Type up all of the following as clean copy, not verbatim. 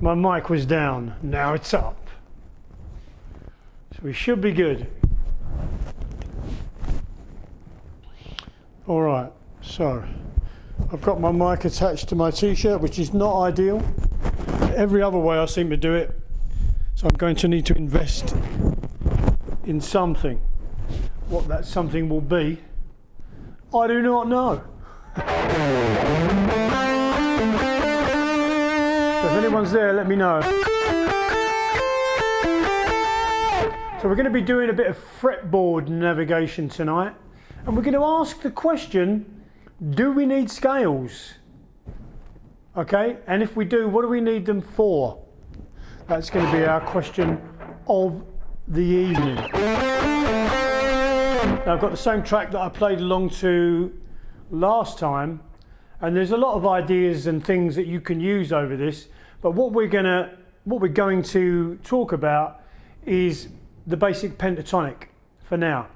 My mic was down, now it's up. So we should be good. All right, so I've got my mic attached to my t-shirt, which is not ideal. Every other way I seem to do it. So I'm going to need to invest in something. What that something will be, I do not know. So if anyone's there, let me know. So we're going to be doing a bit of fretboard navigation tonight, and we're going to ask the question, do we need scales? Okay, and if we do, what do we need them for? That's going to be our question of the evening. Now I've got the same track that I played along to last time, and there's a lot of ideas and things that you can use over this, but what we're going to talk about is the basic pentatonic for now.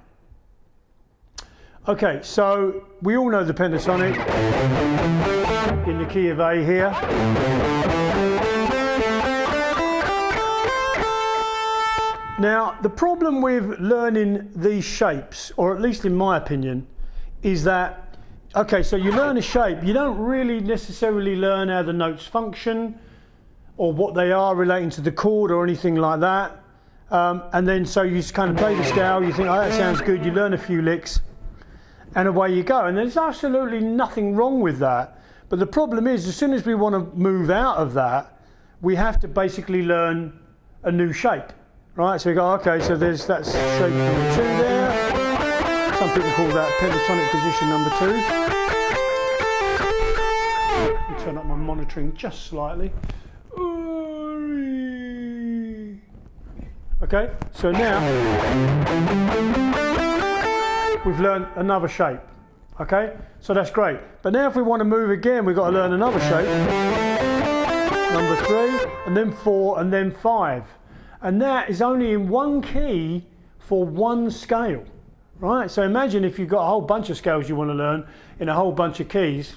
Okay, so we all know the pentatonic in the key of A here. Now the problem with learning these shapes, or at least in my opinion, is that okay, so you learn a shape, you don't really necessarily learn how the notes function or what they are relating to the chord or anything like that. And then so you just kind of play the scale, you think, oh, that sounds good, you learn a few licks, and away you go. And there's absolutely nothing wrong with that. But the problem is, as soon as we want to move out of that, we have to basically learn a new shape, right? So we go, okay, so there's that shape number 2 there. Some people call that pentatonic position number 2. Let me turn up my monitoring just slightly. Okay, so now we've learned another shape. Okay, so that's great. But now if we want to move again, we've got to learn another shape. Number 3, and then 4, and then 5. And that is only in one key for one scale. Right, so imagine if you've got a whole bunch of scales you want to learn in a whole bunch of keys.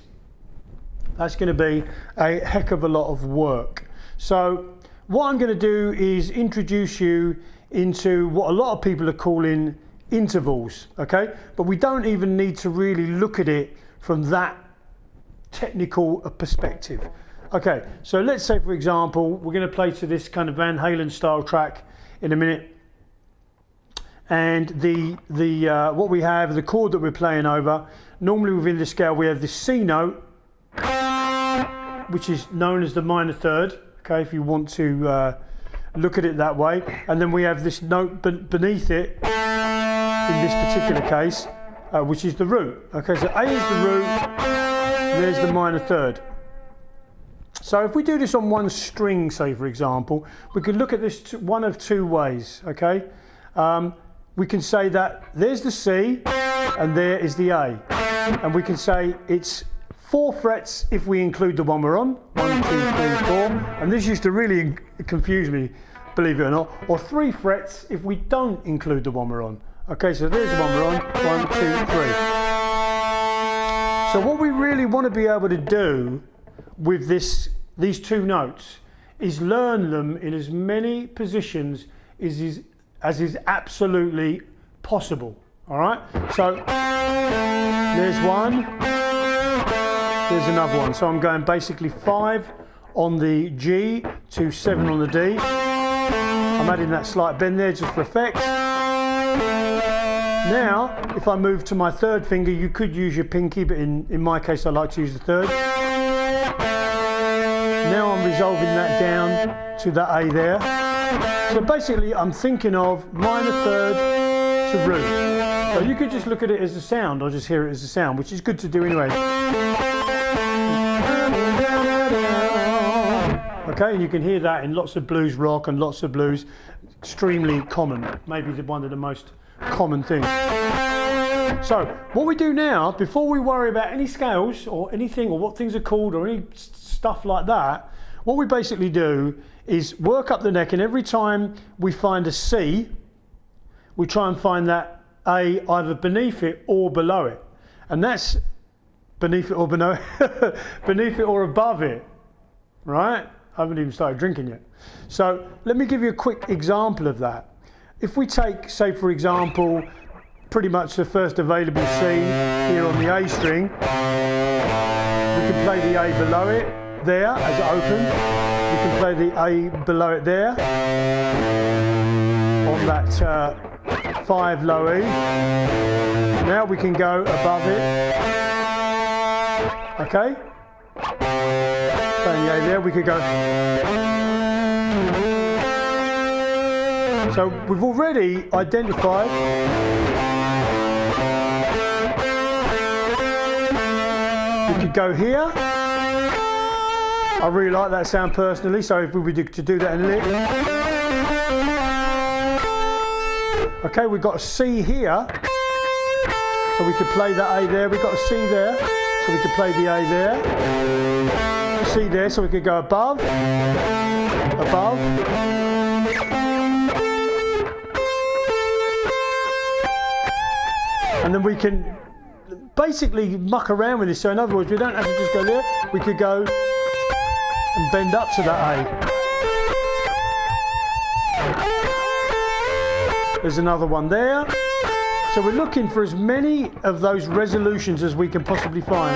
That's going to be a heck of a lot of work. So what I'm going to do is introduce you into what a lot of people are calling intervals, okay? But we don't even need to really look at it from that technical a perspective. Okay, so let's say for example, we're going to play to this kind of Van Halen style track in a minute. And what we have, the chord that we're playing over, normally within the scale we have the C note, which is known as the minor third, okay, if you want to look at it that way. And then we have this note beneath it, in this particular case, which is the root. Okay, so A is the root, there's the minor third. So if we do this on one string, say for example, we could look at this one of two ways, okay? We can say that there's the C and there is the A. And we can say it's 4 frets if we include the one we're on. 1, 2, 3, 4. And this used to really confuse me, believe it or not. Or 3 frets if we don't include the one we're on. Okay, so there's the one we're on. 1, 2, 3. So what we really want to be able to do with these 2 notes is learn them in as many positions as is absolutely possible. All right, so there's one, there's another one. So I'm going basically 5 on the G to 7 on the D. I'm adding that slight bend there just for effect. Now if I move to my 3rd finger, you could use your pinky, but in my case I like to use the 3rd. Now I'm resolving that down to that A there. So basically I'm thinking of minor 3rd to root. So you could just look at it as a sound, or just hear it as a sound, which is good to do anyway. Okay, and you can hear that in lots of blues rock and lots of blues. Extremely common, maybe one of the most common things. So what we do now, before we worry about any scales or anything, or what things are called or any stuff like that, what we basically do is work up the neck, and every time we find a C, we try and find that A either beneath it or below it. And that's beneath it or below beneath it or above it, right? I haven't even started drinking yet. So let me give you a quick example of that. If we take, say for example, pretty much the first available C here on the A string, we can play the A below it there as it opens. We can play the A below it there on that 5 low E. Now we can go above it. Okay? Playing the A there, we could go. So we've already identified we could go here. I really like that sound personally, so if we were to do that in a little. Okay, we've got a C here, so we could play that A there. We've got a C there, so we could play the A there. C there, so we could go above, above. And then we can basically muck around with this. So in other words, we don't have to just go there. We could go and bend up to that A. There's another one there. So we're looking for as many of those resolutions as we can possibly find.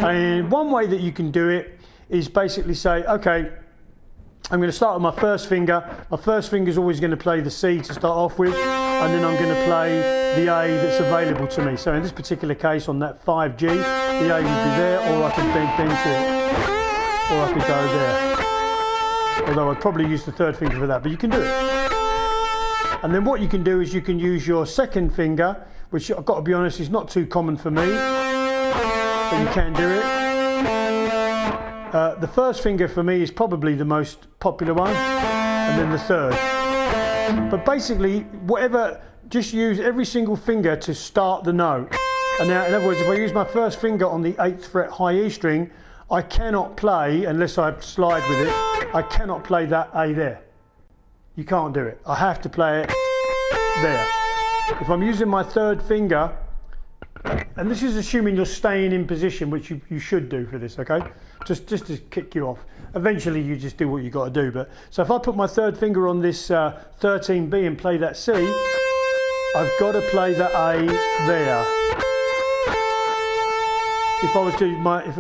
And one way that you can do it is basically say, okay, I'm going to start with my first finger. My first finger is always going to play the C to start off with, and then I'm going to play the A that's available to me. So in this particular case, on that 5G, the A would be there, or I could bend to it, or I could go there. Although I'd probably use the third finger for that, but you can do it. And then what you can do is you can use your second finger, which I've got to be honest is not too common for me, but you can do it. The first finger for me is probably the most popular one, and then the third. But basically, whatever, just use every single finger to start the note. And now, in other words, if I use my first finger on the 8th fret high E string, I cannot play, unless I slide with it, I cannot play that A there. You can't do it. I have to play it there. If I'm using my third finger, and this is assuming you're staying in position, which you should do for this, okay? Just to kick you off. Eventually you just do what you got to do. But so if I put my third finger on this 13B and play that C, I've got to play the A there. If I was to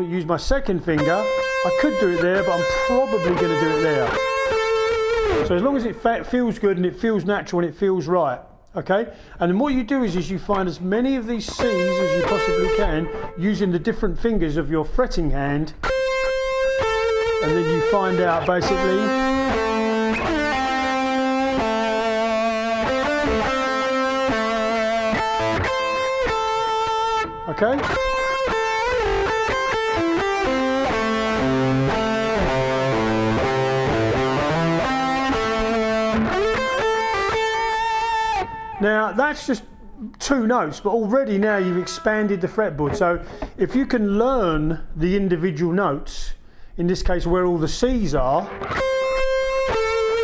use my second finger, I could do it there, but I'm probably going to do it there. So as long as it feels good and it feels natural and it feels right. Okay, and then what you do is you find as many of these C's as you possibly can using the different fingers of your fretting hand, and then you find out basically okay. Now that's just 2 notes, but already now you've expanded the fretboard. So if you can learn the individual notes, in this case where all the C's are,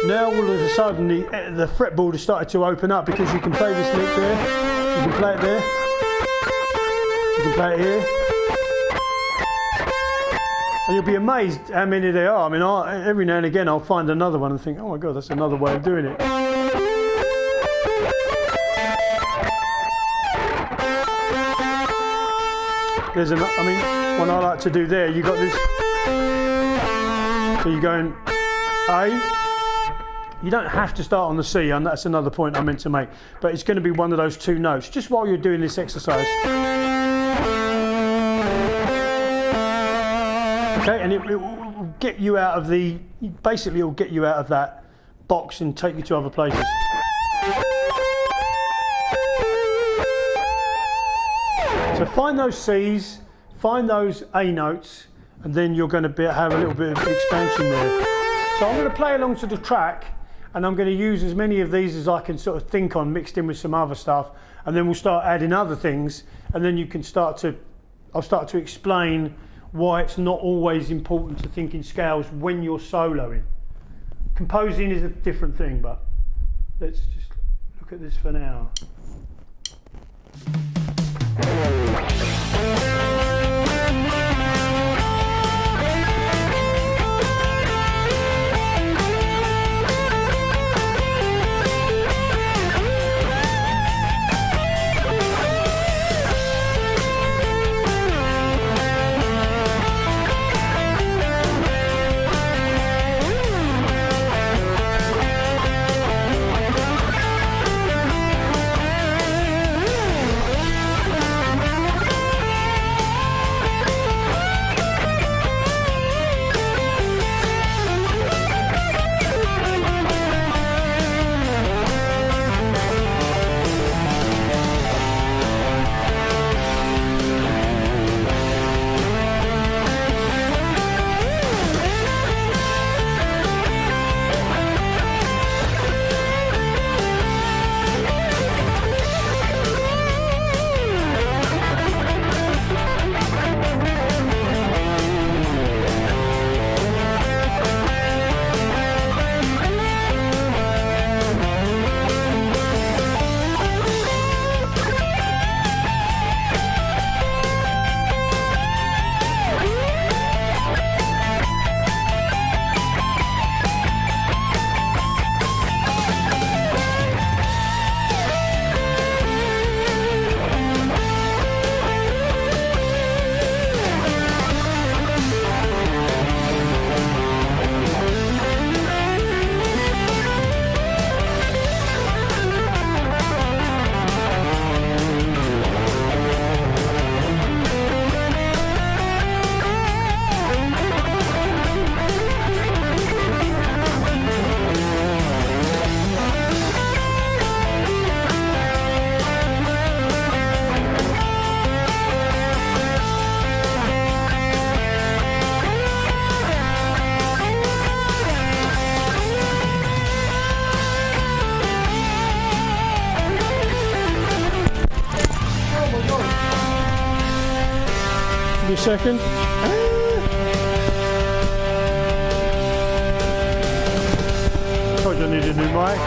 now all of a sudden the fretboard has started to open up, because you can play this lick there, you can play it there, you can play it here, and you'll be amazed how many there are. I mean, every now and again I'll find another one and think, oh my God, that's another way of doing it. There's what I like to do there, you got this, so you're going A, you don't have to start on the C, and that's another point I meant to make, but it's going to be one of those 2 notes, just while you're doing this exercise. Okay, and it will get you out of basically it will get you out of that box and take you to other places. So find those C's, find those A notes, and then you're going to have a little bit of expansion there. So I'm going to play along to the track, and I'm going to use as many of these as I can sort of think on, mixed in with some other stuff, and then we'll start adding other things, and then you can I'll start to explain why it's not always important to think in scales when you're soloing. Composing is a different thing, but let's just look at this for now. me a second. Told you I need a new mic.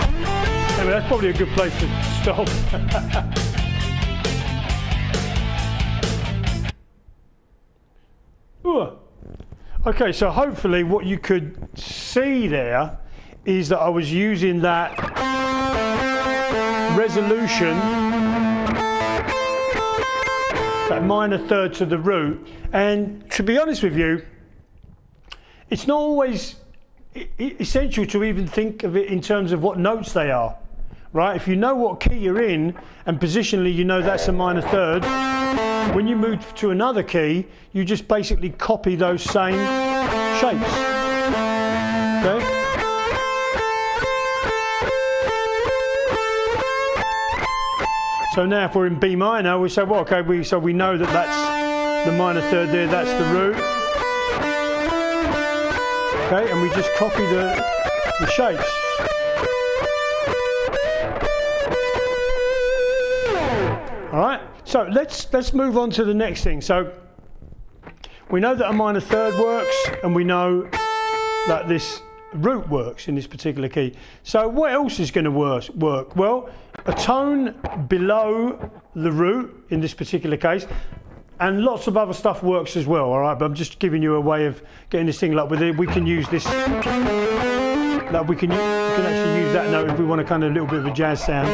Anyway, that's probably a good place to stop. Okay, so hopefully what you could see there is that I was using that resolution, that minor third to the root, and to be honest with you, it's not always essential to even think of it in terms of what notes they are, right? If you know what key you're in and positionally you know that's a minor third, when you move to another key, you just basically copy those same shapes. Okay? So now if we're in B minor, we say, well, okay, so we know that that's the minor third there, that's the root. Okay, and we just copy the shapes. All right, so let's move on to the next thing. So we know that a minor third works, and we know that this root works in this particular key. So what else is going to work? Well, a tone below the root in this particular case, and lots of other stuff works as well. All right, but I'm just giving you a way of getting this thing like with it. We can use this. Like we can actually use that note if we want a kind of little bit of a jazz sound.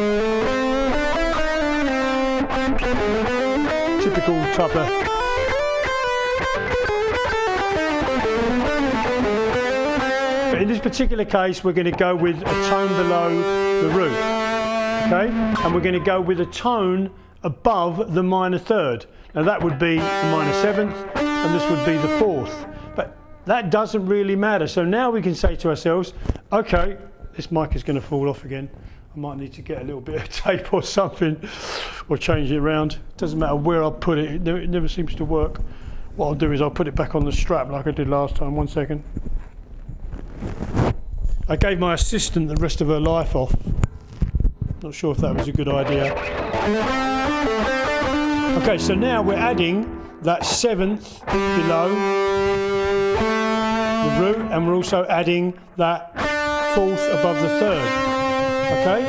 Typical type of. But in this particular case, we're going to go with a tone below the root. Okay, and we're going to go with a tone above the minor third. Now that would be the minor seventh, and this would be the fourth. But that doesn't really matter. So now we can say to ourselves, okay, this mic is going to fall off again. I might need to get a little bit of tape or something, or change it around. Doesn't matter where I put it, it never seems to work. What I'll do is I'll put it back on the strap like I did last time. 1 second. I gave my assistant the rest of her life off. Not sure if that was a good idea. Okay, so now we're adding that seventh below the root, and we're also adding that fourth above the third. Okay,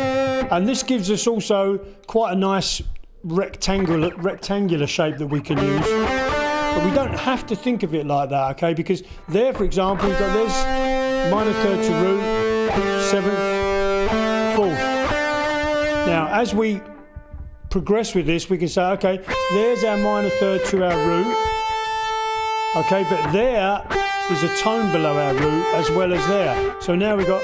and this gives us also quite a nice rectangular shape that we can use. But we don't have to think of it like that, okay? Because there, for example, we've got this minor third to root, seventh, fourth. Now, as we progress with this, we can say, okay, there's our minor third to our root. Okay, but there is a tone below our root as well as there. So now we've got.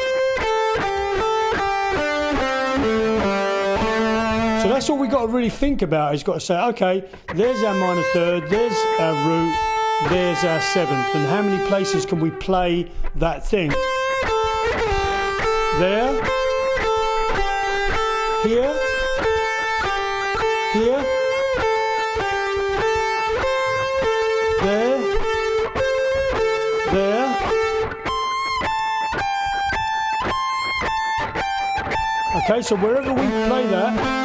So that's all we've got to really think about. Is got to say, okay, there's our minor third, there's our root, there's our seventh, and how many places can we play that thing? There, here, here, there, there. Okay, so wherever we play that,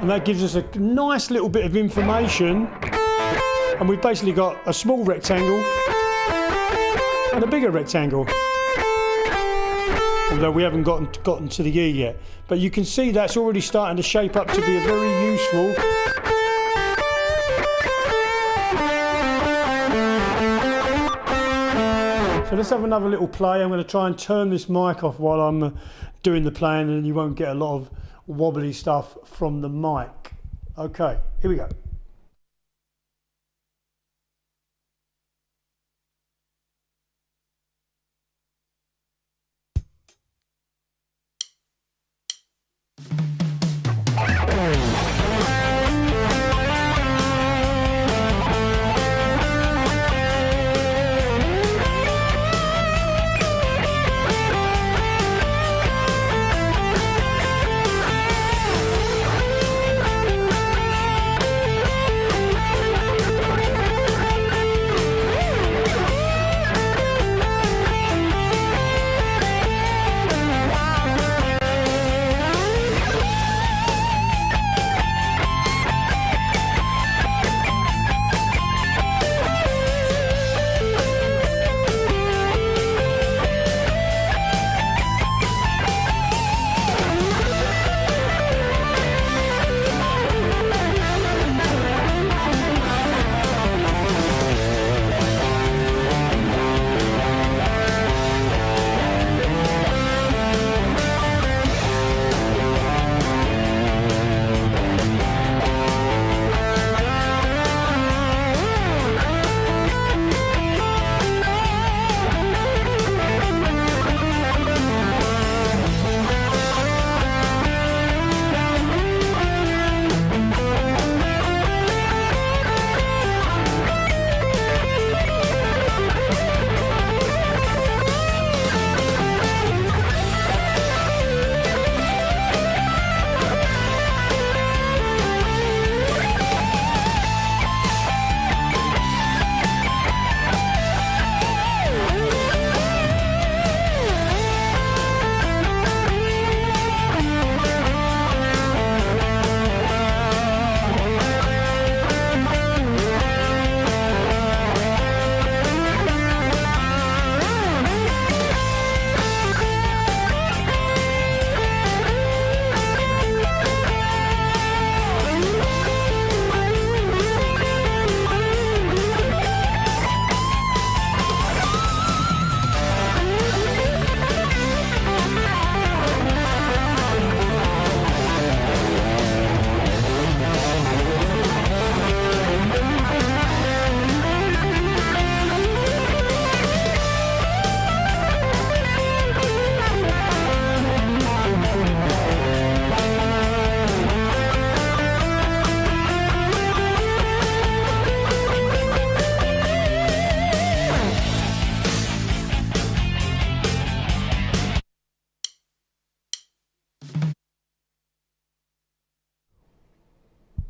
and that gives us a nice little bit of information, and we've basically got a small rectangle and a bigger rectangle, although we haven't gotten to the E yet. But you can see that's already starting to shape up to be a very useful So let's have another little play. I'm going to try and turn this mic off while I'm doing the playing, and you won't get a lot of wobbly stuff from the mic. Okay, here we go.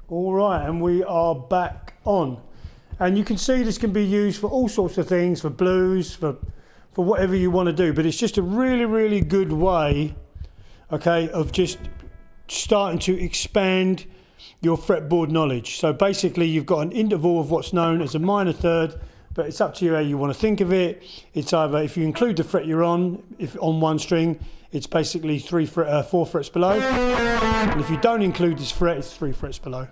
All right, and we are back on. And you can see this can be used for all sorts of things, for blues, for whatever you want to do. But it's just a really, really good way, okay, of just starting to expand your fretboard knowledge. So basically you've got an interval of what's known as a minor third, but it's up to you how you want to think of it. It's either, if you include the fret you're on, if on one string, it's basically 4 frets below. And if you don't include this fret, it's 3 frets below.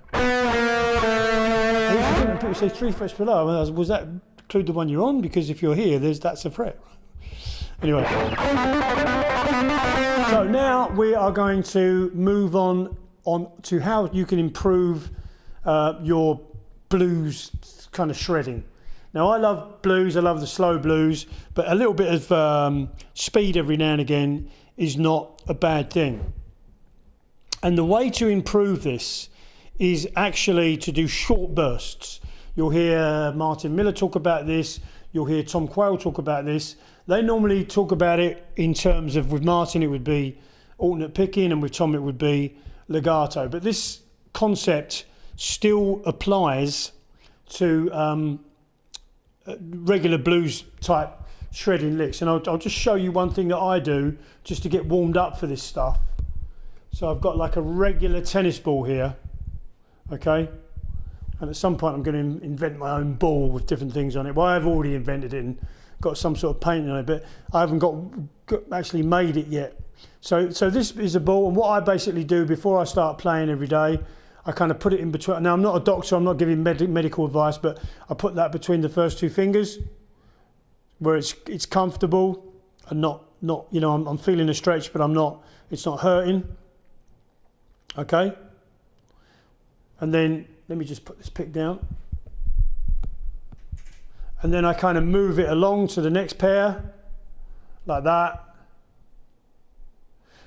And people say 3 frets below. Well, was that include the one you're on? Because if you're here, that's a fret. Anyway. So now we are going to move on to how you can improve your blues kind of shredding. Now I love blues, I love the slow blues, but a little bit of speed every now and again is not a bad thing. And the way to improve this is actually to do short bursts. You'll hear Martin Miller talk about this, you'll hear Tom Quayle talk about this. They normally talk about it in terms of, with Martin it would be alternate picking, and with Tom it would be legato. But this concept still applies to regular blues type shredding licks, and I'll just show you one thing that I do just to get warmed up for this stuff. So I've got like a regular tennis ball here, okay, and at some point I'm going to invent my own ball with different things on it. Well, I've already invented it and got some sort of paint on it, but I haven't got actually made it yet. So this is a ball, and what I basically do before I start playing every day, I kind of put it in between. Now I'm not a doctor, I'm not giving medical advice, but I put that between the first 2 fingers, where it's comfortable and not you know, I'm feeling a stretch, but it's not hurting. Okay. And then let me just put this pick down, and then I kind of move it along to the next pair like that.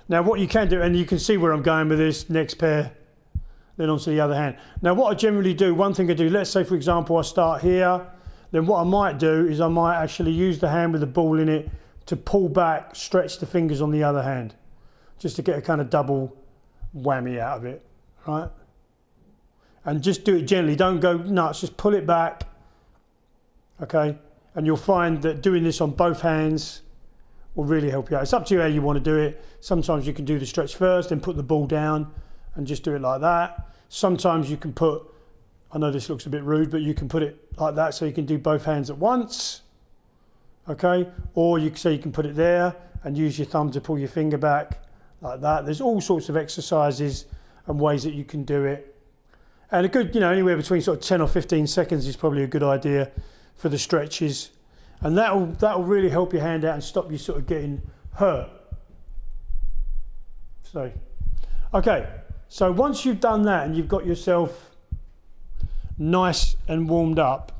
Now what you can do, and you can see where I'm going with this, next pair, then onto the other hand. Now what I generally do, one thing I do, let's say for example I start here, then what I might do is I might actually use the hand with the ball in it to pull back, stretch the fingers on the other hand, just to get a kind of double whammy out of it, right? And just do it gently, don't go nuts, just pull it back, okay? And you'll find that doing this on both hands will really help you out. It's up to you how you want to do it. Sometimes you can do the stretch first, then put the ball down and just do it like that. Sometimes you can put, I know this looks a bit rude, but you can put it like that so you can do both hands at once, okay? Or you can put it there and use your thumb to pull your finger back like that. There's all sorts of exercises and ways that you can do it. And a good, you know, anywhere between sort of 10 or 15 seconds is probably a good idea for the stretches. And that'll really help your hand out and stop you sort of getting hurt. So, okay. So once you've done that and you've got yourself nice and warmed up,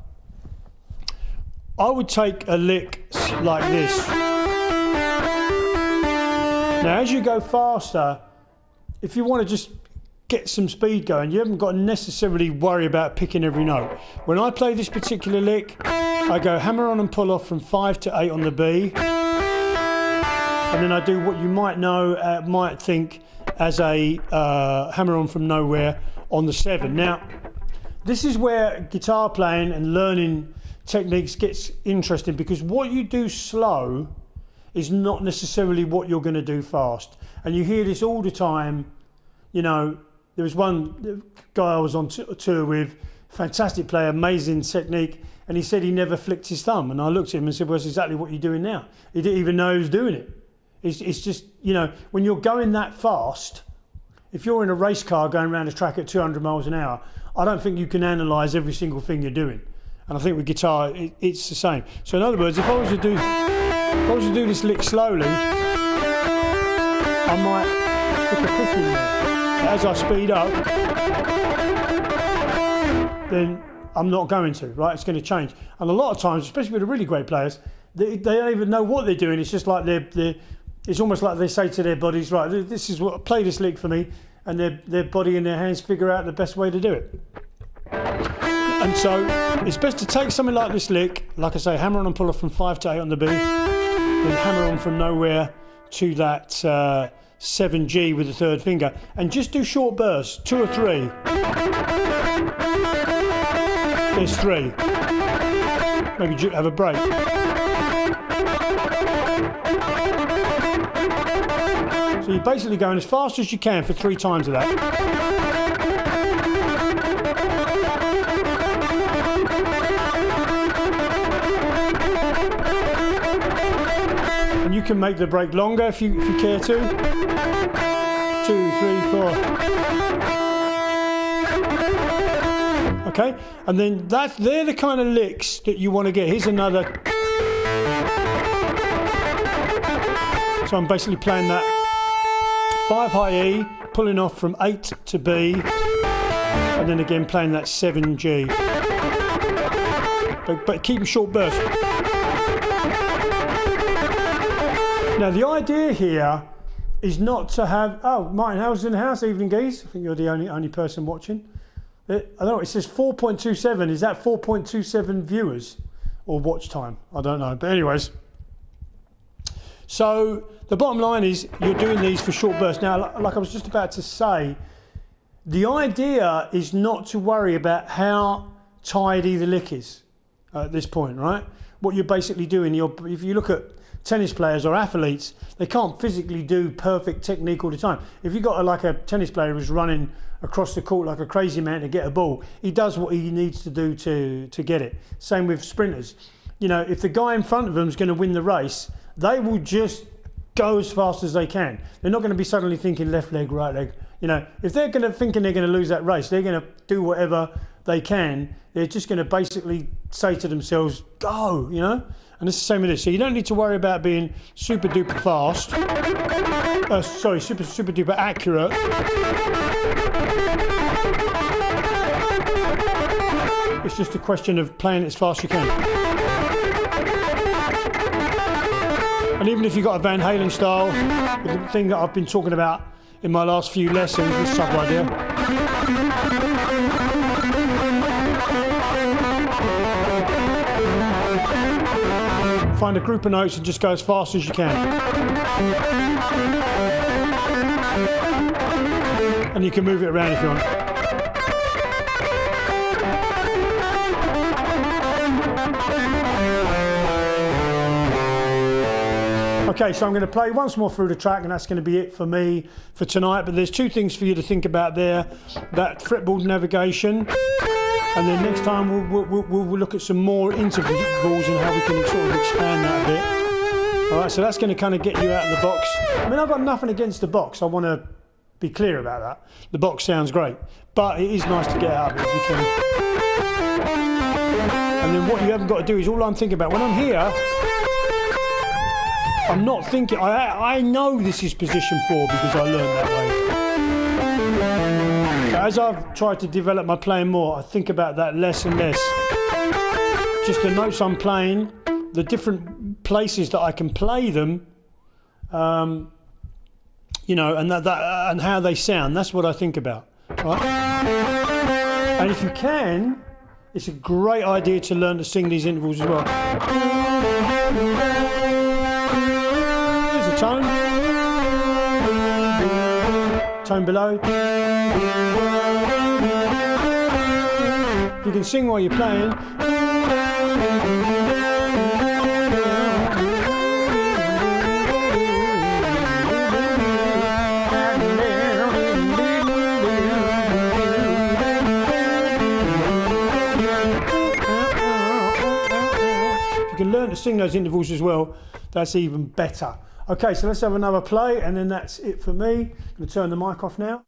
I would take a lick like this. Now as you go faster, if you want to just get some speed going, you haven't got to necessarily worry about picking every note. When I play this particular lick, I go hammer on and pull off from 5 to 8 on the B, and then I do what you might think as a hammer on from nowhere on the 7. Now, this is where guitar playing and learning techniques gets interesting, because what you do slow is not necessarily what you're going to do fast. And you hear this all the time. You know, there was one guy I was on tour with, fantastic player, amazing technique, and he said he never flicked his thumb. And I looked at him and said, well, that's exactly what you're doing now. He didn't even know he was doing it. It's just, you know, when you're going that fast, if you're in a race car going around a track at 200 miles an hour, I don't think you can analyse every single thing you're doing. And I think with guitar, it's the same. So in other words, if I was to do this lick slowly, I might stick a pick in there. As I speed up, then I'm not going to, right? It's going to change. And a lot of times, especially with the really great players, they don't even know what they're doing. It's just like it's almost like they say to their bodies, right, this is what, play this lick for me, and their body and their hands figure out the best way to do it. And so it's best to take something like this lick, like I say, hammer on and pull off from 5 to 8 on the B, then hammer on from nowhere to that 7G with the third finger, and just do short bursts, 2 or 3. There's 3. Maybe have a break. So you're basically going as fast as you can for 3 times of that. And you can make the break longer if you care to. 2, 3, 4. Okay, and then they're the kind of licks that you want to get. Here's another. So I'm basically playing that 5 high E, pulling off from 8 to B, and then again playing that 7G. But keep them short bursts. Now the idea here is not to have. Oh, Martin Howell's in the house. Evening, geese. I think you're the only person watching. I don't know. It says 4.27. Is that 4.27 viewers or watch time? I don't know. But anyways. So the bottom line is you're doing these for short bursts. Now, like I was just about to say, the idea is not to worry about how tidy the lick is at this point, right? What you're basically doing, if you look at tennis players or athletes, they can't physically do perfect technique all the time. If you've got a tennis player who's running across the court like a crazy man to get a ball, he does what he needs to do to get it. Same with sprinters. You know, if the guy in front of them is going to win the race, they will just go as fast as they can. They're not going to be suddenly thinking left leg, right leg. You know, if they're thinking they're going to lose that race, they're going to do whatever they can. They're just going to basically say to themselves, go, you know? And it's the same with this. So you don't need to worry about being super duper fast. Super duper accurate. It's just a question of playing it as fast as you can. And even if you've got a Van Halen style, the thing that I've been talking about in my last few lessons, this type of idea. Find a group of notes and just go as fast as you can. And you can move it around if you want. Okay, so I'm going to play once more through the track, and that's going to be it for me for tonight. But there's 2 things for you to think about there: that fretboard navigation, and then next time we'll look at some more intervals and how we can sort of expand that a bit. All right, so that's going to kind of get you out of the box. I mean, I've got nothing against the box. I want to be clear about that. The box sounds great, but it is nice to get out of it if you can. And then what you haven't got to do is, all I'm thinking about when I'm here, I'm not thinking, I know this is position 4 because I learned that way. So as I've tried to develop my playing more, I think about that less and less. Just the notes I'm playing, the different places that I can play them, you know, and and how they sound. That's what I think about. Right? And if you can, it's a great idea to learn to sing these intervals as well. Tone below. You can sing while you're playing. If you can learn to sing those intervals as well, that's even better. Okay, so let's have another play, and then that's it for me. I'm going to turn the mic off now.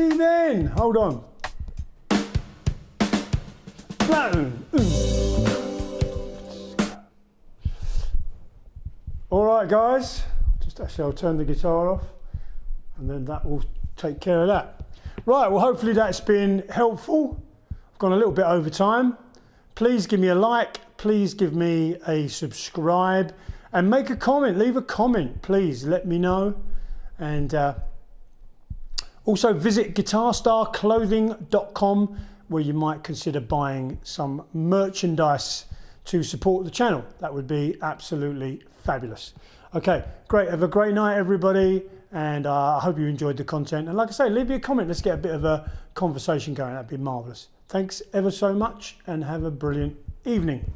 righty then. Hold on. Boom. All right, guys. Just actually, I'll turn the guitar off, and then that will take care of that. Right. Well, hopefully that's been helpful. I've gone a little bit over time. Please give me a like. Please give me a subscribe, and make a comment. Leave a comment, please. Let me know. And also visit guitarstarclothing.com, where you might consider buying some merchandise to support the channel. That would be absolutely fabulous. Okay, great. Have a great night, everybody. And I hope you enjoyed the content. And like I say, leave me a comment. Let's get a bit of a conversation going. That'd be marvelous. Thanks ever so much, and have a brilliant evening.